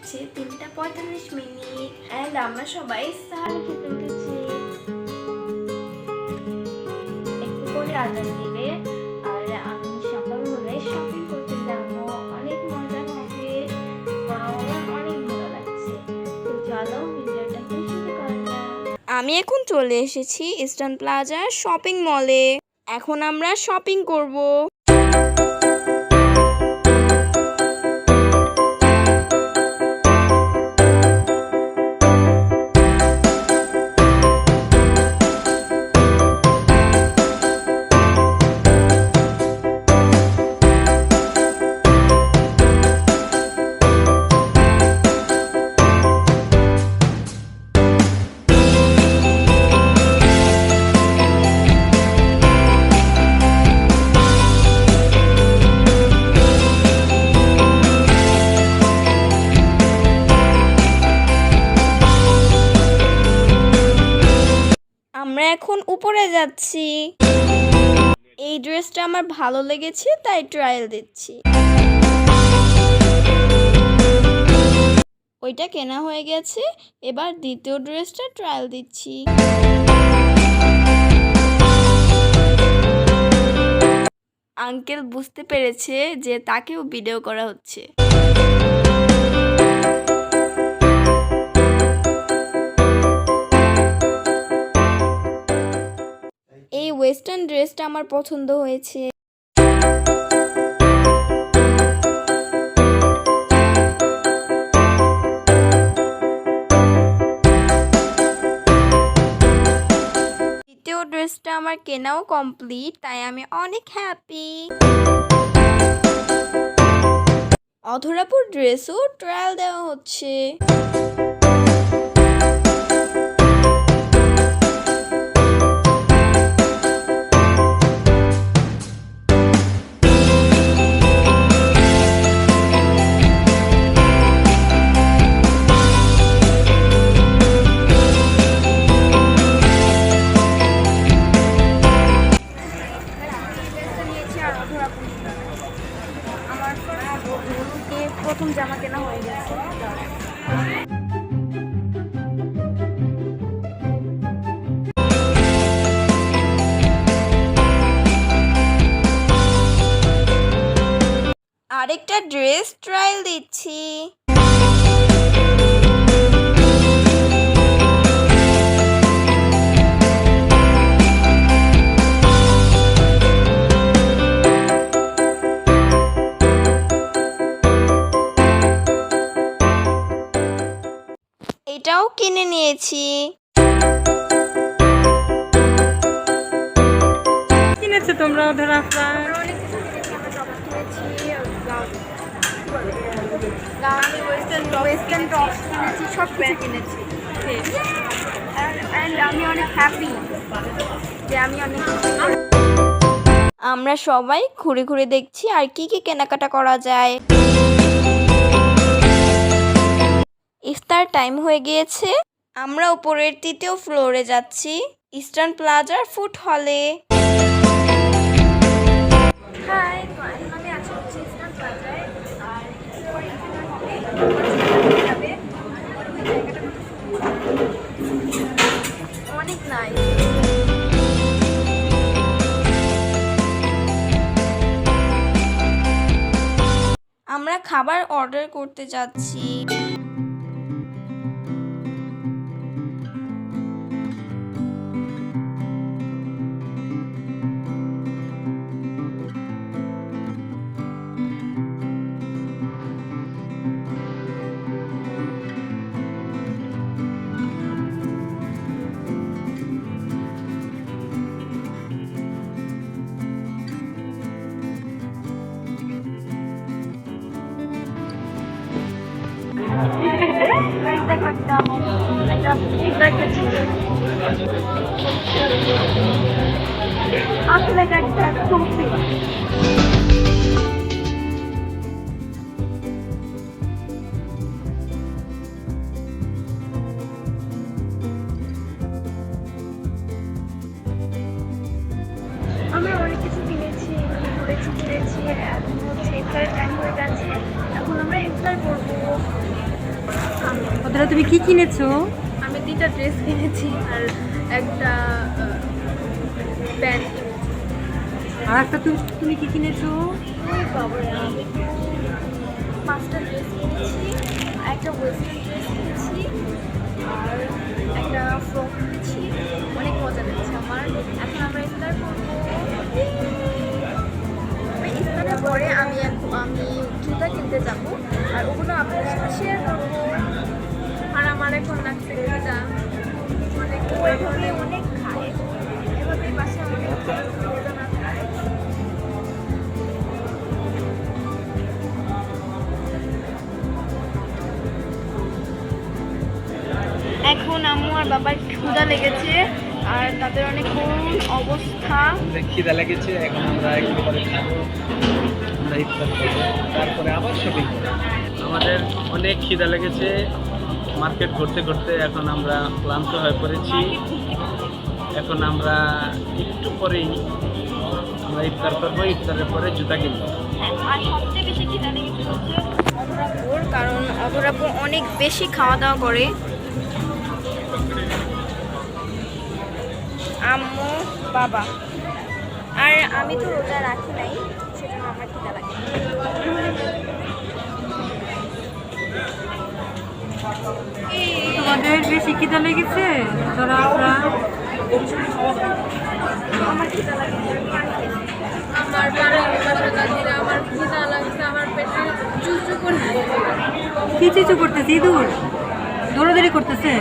বাজছে 3:45 অ্যান্ড আমরা সবাই সাহার খেতে উঠেছি। একটু পরে আজান দিবে আর আমি সকাল হলে শপিং করতে যাবো। অনেক মজা হবে, আমার অনেক ভালো লাগছে। তো চলো ভিডিওটাকে শুরু করা যাক। আমি এখন চলে এসেছি ইস্টার্ন প্লাজা শপিং মলে। এখন আমরা শপিং করব। আমরা এখন উপরে যাচ্ছি। এই ড্রেসটা আমার ভালো লেগেছে তাই ট্রায়াল দিচ্ছি। ওইটা কেনা হয়ে গেছে, এবার দ্বিতীয় ড্রেসটা ট্রায়াল দিচ্ছি। আঙ্কেল বুঝতে পেরেছে যে তাকেও ভিডিও করা হচ্ছে। এই ওয়েস্টার্ন ড্রেসটা আমার পছন্দ হয়েছে। দ্বিতীয় ড্রেসটা আমার কেনাও কমপ্লিট, তাই আমি অনেক হ্যাপি। অধরাপুর ড্রেসও ট্রায়াল দেওয়া হচ্ছে। আমার প্রথম জামা কেনা হয়ে গেছে। আরেকটা ড্রেস ট্রায়াল দিচ্ছি। এটাও কিনে নিয়েছি। কিনেছো তোমরা ধরা ওয়েস্টার্ন টপ কিনেছি, সব কিছু কিনেছি। আমি অনেক হ্যাপি যে আমি অনেক। আমরা সবাই ঘুরে ঘুরে দেখছি আর কি কি কেনাকাটা করা যায়। ইফতার টাইম হয়ে গিয়েছে। আমরা উপরের তৃতীয় ফ্লোরে যাচ্ছি ইস্টার্ন প্লাজার ফুড হলে। আমি আছি হচ্ছে ইস্টার্ন প্লাজায় আর অনেক নাই। আমরা খাবার অর্ডার করতে যাচ্ছি। আসলে এটা একটা টুপি। আমরা অনেক কিছু কিনেছি, ঘুরেছি, এখন হচ্ছে ইফতারের টাইম হয়ে গেছে। এখন আমরা ইফতার করবো। অধরা তুমি কি কিনেছো? আমি 3টা ড্রেস কিনেছি আর একটা প্যান্ট কিনেছি। আর একটা তুমি কি কিনেছো? ওই বাবারে, আমি 5টা ড্রেস কিনেছি, একটা ওয়েস্টার্ন ড্রেস কিনেছি আর একটা ফ্রক কিনেছি। অনেক মজা লাগছে আমার। এখন আমরা ইফতার করবো। ইফতারের পরে আমি জুতা কিনতে যাব আর ওগুলো আপনাদের সাথে শেয়ার করবো। আর আমার এখন লাগছে খিদা অনেক। এভাবে অনেক খায়, এভাবে বাসায় অনেক বেদনা খায়। এখন আম্মু আর বাবার ক্ষুধা লেগেছে আর তাদের অনেক করুণ অবস্থা। খিদা লেগেছে, এখন আমরা একটু পরে খাবো, আমরা ইফতার করবো, তারপরে আবার শপিং করবো। আমাদের অনেক খিদা লেগেছে, মার্কেট ঘুরতে ঘুরতে এখন আমরা ক্লান্ত হয়ে পড়েছি। এখন আমরা একটু পরেই আমরা ইফতার করবো, ইফতারের পরে জুতা কিনবো। আর সবচেয়ে বেশি খিদা লেগেছে হচ্ছে অধরাপুর, কারণ অধরাপুর অনেক বেশি খাওয়া দাওয়া করে। আম্মু, বাবা আর আমি তো রোজা রাখি নাই, সেজন্য আমার খিদা লাগে। তোমাদের বেশি খিদা লেগেছে? ধরা আমরা আমার খিদা লাগে, পানি খেয়েছি। আমার বাড়ি বাসা দাদিরা আমার খিদা লাগছে, আমার পেটে চুচু করে কি চিচু করতেছে? ইঁদুর দৌড়াদৌড়ি করতেছে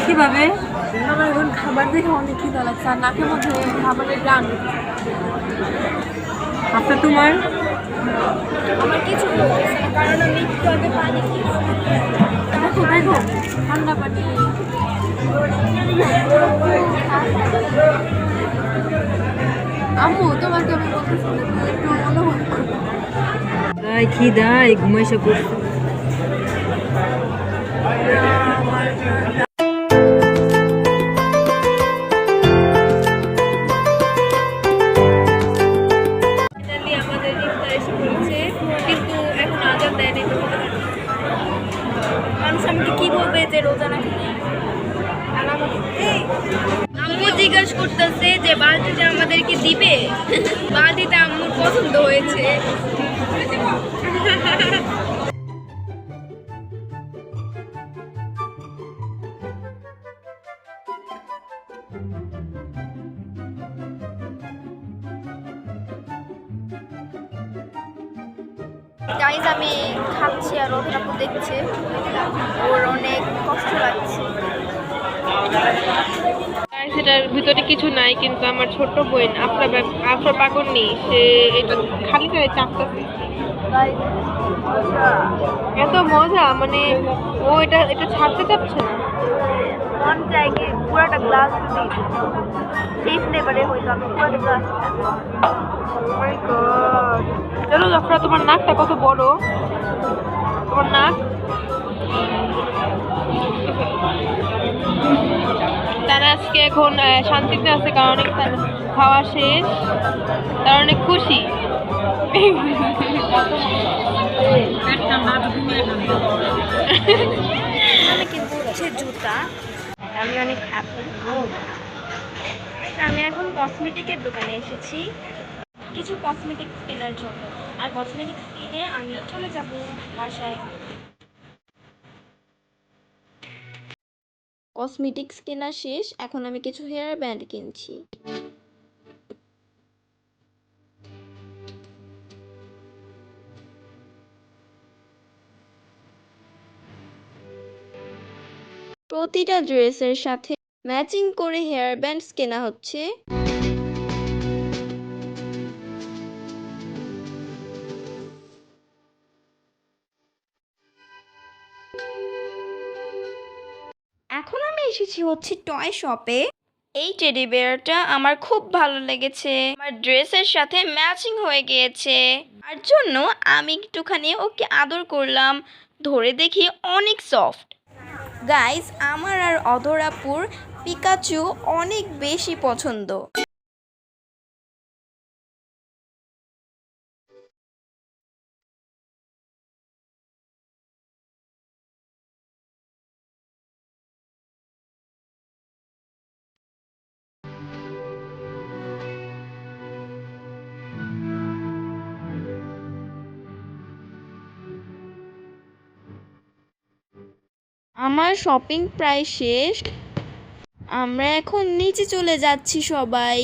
কিভাবে? আমার এখন খাবার দেখে অনেক খিদা লাগছে আর নাকের মধ্যে খাবারের গ্রান। আচ্ছা তোমার? আমার কিছু বলতেছে না, কারণ আমি একটু আগে পানি খেয়েছি। দেখো দেখো ঠান্ডা পানি। আম্মু তোমাকে আমি বলতেছি না, তুমি একটু অনুভব করো। তাই খিদা ঘুমাইসে পড়ছে। ফাইনালি আমাদের ইফতার এসে পড়েছে, কিন্তু এখন আজান দেয়নি। তো মানুষ আমাকে কি বলবে যে রোজা রাখি নাই? আর আমাকে আম্মু জিজ্ঞাসা করতেছে যে বালতিতে আমাদেরকে দিবে। বালতিতে আম্মুর পছন্দ হয়েছে। গাইজ আমি খাচ্ছি আর অধরাপু দেখছে, ওর অনেক কষ্ট লাগছে। সেটার ভিতরে কিছু নাই, কিন্তু আমার ছোট বোন আপনার পাগল নেই, সে এটা খালি করে চাপতেছে। এত মজা, মানে ও এটা এটা ছাড়তে চাচ্ছে না। মন চাই কি পুরোটা গ্লাস যদি সেই ফ্লেভারে হইতো, আমি পুরোটা গ্লাস। চলো জাফরা, তোমার নাকটা কত বড়, তোমার নাক। তারা আজকে এখন শান্তিতে আছে, কারণ তার খাওয়া শেষ, তার অনেক খুশি। আমি কিন্তু হচ্ছে জুতা, আমি অনেক হ্যাপি। আমি এখন কসমেটিকের দোকানে এসেছি কিছু কসমেটিক্স কেনার জন্য, আর কসমেটিক্স কিনে আমি চলে যাব বাসায়। কসমেটিক্স কেনা শেষ, এখন আমি কিছু হেয়ার ব্যান্ড কিনছি। প্রতিটা ড্রেসের সাথে ম্যাচিং করে হেয়ার ব্যান্ডস কেনা হচ্ছে। এখন আমি এসেছি হচ্ছে টয় শপে। এই টেডি বেয়ারটা আমার খুব ভালো লেগেছে, আমার ড্রেসের সাথে ম্যাচিং হয়ে গিয়েছে, তার জন্য আমি একটুখানি ওকে আদর করলাম। ধরে দেখি অনেক সফট। গাইস, আমার আর অধরাপুর পিকাচু অনেক বেশি পছন্দ। আমার শপিং প্রায় শেষ। আমরা এখন নিচে চলে যাচ্ছি সবাই।